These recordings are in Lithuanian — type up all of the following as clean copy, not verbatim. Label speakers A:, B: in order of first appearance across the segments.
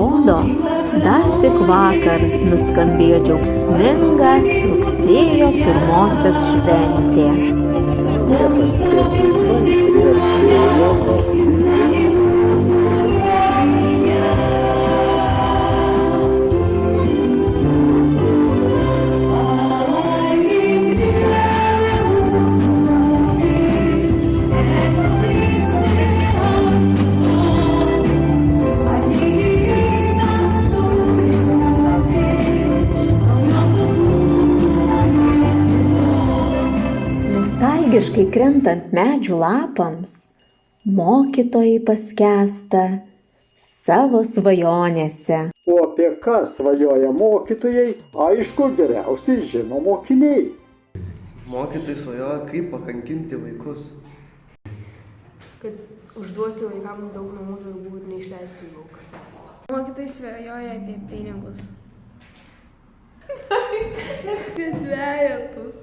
A: Atrodo, dar tik vakar nuskambėjo džiaugsminga rugsėjo 1 šventė. Nostalgiškai krentant medžių lapams, mokytojai paskęsta savo svajonėse.
B: O apie ką svajoja mokytojai, aišku, geriausiai žino mokiniai.
C: Mokytojai svajoja, kaip pakankinti vaikus.
D: Kad užduoti vaikams daug namų darbų ir neišleisti į lauką.
E: Mokytojai svajoja apie pinigus.
D: Apie dvejetus.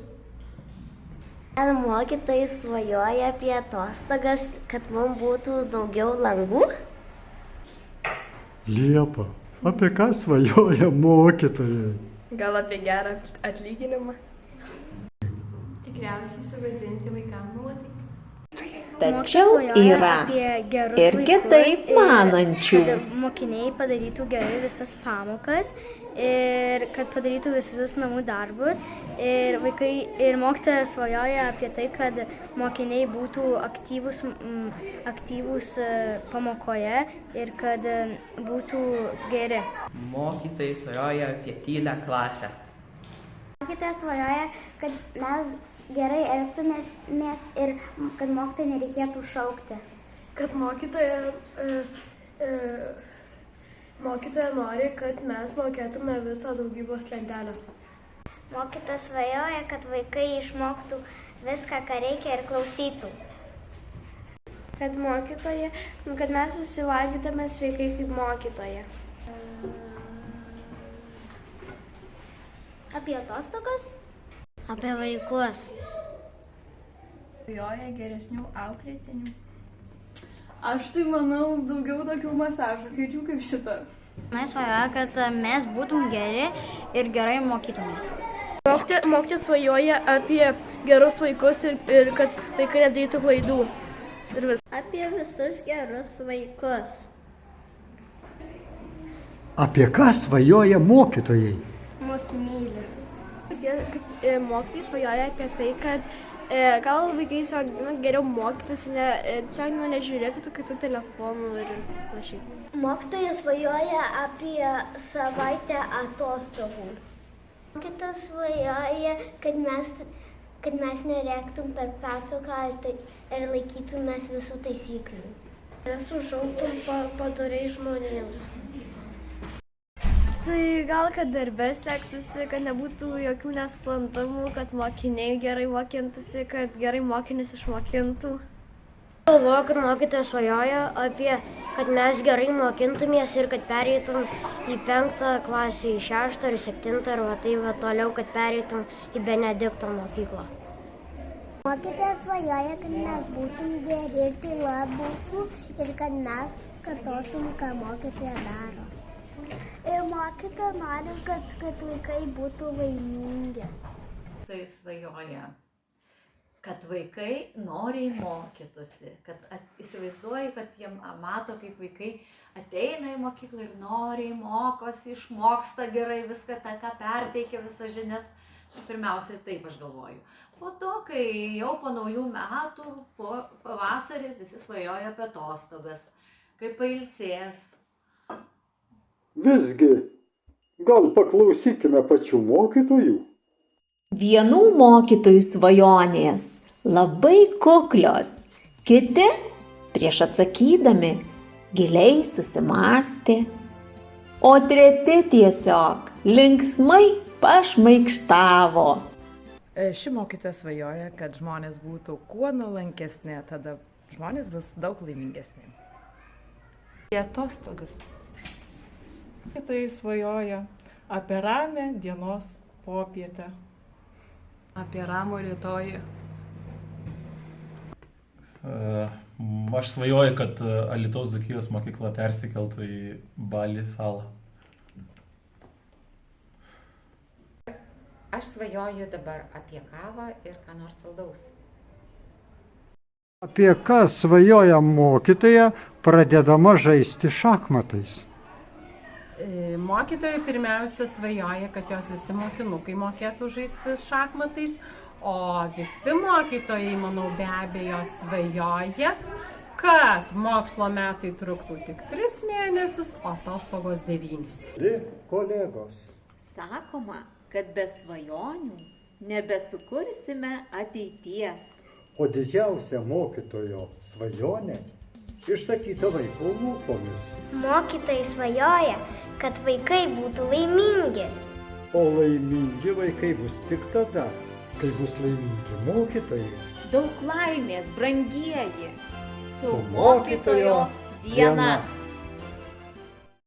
F: Mokytojai svajoja apie atostogas, kad mums būtų daugiau langų.
B: Liepa, apie ką svajoja mokytojai?
D: Gal apie gerą atlyginimą?
E: Tikriausiai sugadinti vaikams nuotaiką.
A: Tačiau yra ir kitaip manančių.
G: Kad mokiniai padarytų gerai visas pamokas ir kad padarytų visus namų darbus. Ir mokytojas svajoja apie tai, kad mokiniai būtų aktyvūs pamokoje ir kad būtų geri.
H: Mokytojai svajoja apie tylią klasę.
F: Mokytojas svajoja, kad mes gerai elgtumės ir kad mokytojai nereikėtų šaukti.
D: Kad mokytoja nori, kad mes mokėtume visą daugybos lentelę.
F: Mokytojas svajoja, kad vaikai išmoktų viską, ką reikia ir klausytų.
E: Kad mes visi valgytume sveikai kaip mokytoja.
F: Apie atostogas? Apie vaikus.
E: Svajoja geresnių auklėtinių.
D: Aš tai manau daugiau tokių masažų kėdžių kaip šita.
G: Mes svajoja, kad mes būtum geri ir gerai mokytumės.
D: Mokytojas svajoja apie gerus vaikus ir kad vaikai nedarytų klaidų.
F: Apie visus gerus vaikus.
B: Apie ką svajoja mokytojai?
G: Mus myli.
D: Mokytojai svajoja apie tai, kad gal vaikai geriau mokytųsi, nežiūrėtų tų kitų telefonų ir panašiai.
F: Mokytojas svajoja apie savaitę atostogų. Mokytojas svajoja, kad mes nerėktum per pertrauką ir laikytumės visų taisyklių.
D: Mes užaugtum padoriai žmonėms.
E: Tai gal, kad darbe sektųsi, kad nebūtų jokių nesklandumų, kad mokiniai gerai mokintųsi, kad gerai mokinys išmokintų.
F: Galvoju, kad mokytojas svajoja apie, kad mes gerai mokintumės ir kad pereitum į 5 klasę, į 6 ar 7 ir toliau, kad pereitum į Benedikto mokyklą. Mokytojas svajoja, kad mes būtum geri ir tyla būtų ir kad mes kartotum, ką mokytoja daro. Ir mokytoja nori, kad vaikai būtų laimingi.
I: Tai svajoja, kad vaikai noriai mokytųsi, kad įsivaizduoji, kad jie mato, kaip vaikai ateina į mokyklą ir noriai mokosi, išmoksta gerai viską, ką perteikia visas žinias. Pirmiausiai taip aš galvoju. Po to, kai jau po naujų metų, po pavasarį visi svajoja apie atostogas, kaip pailsės.
B: Visgi, gal paklausykime pačių mokytojų?
A: Vienų mokytojų svajonės labai kuklios, kiti prieš atsakydami giliai susimąstė, o treti tiesiog linksmai pašmaikštavo.
J: Ši mokytoja svajoja, kad žmonės būtų kuo nuolankesni, tada žmonės bus daug laimingesni.
K: Atostogas. Mokytojai svajoja apie ramią dienos popietę.
D: Apie ramų rytojų.
L: Aš svajoju, kad Alytaus Dzūkijos mokykla persikeltų į Balį salą.
M: Aš svajoju dabar apie kavą ir ką nors saldaus.
B: Apie ką svajoja mokytoja, pradedama žaisti šachmatais?
N: Mokytojai pirmiausia svajoja, kad jos visi mokinukai mokėtų žaisti šachmatais, o visi mokytojai, manau, be abejo svajoja, kad mokslo metai truktų tik 3 mėnesius, o atostogos 9.
B: Kolegos.
A: Sakoma, kad be svajonių nebesukursime ateities.
B: O didžiausia mokytojo svajonė išsakyta vaiko lūpomis.
O: Mokytojai svajoja, kad vaikai būtų laimingi.
B: O laimingi vaikai bus tik tada, kai bus laimingi mokytojai.
A: Daug laimės, brangieji,
B: Su mokytojo diena.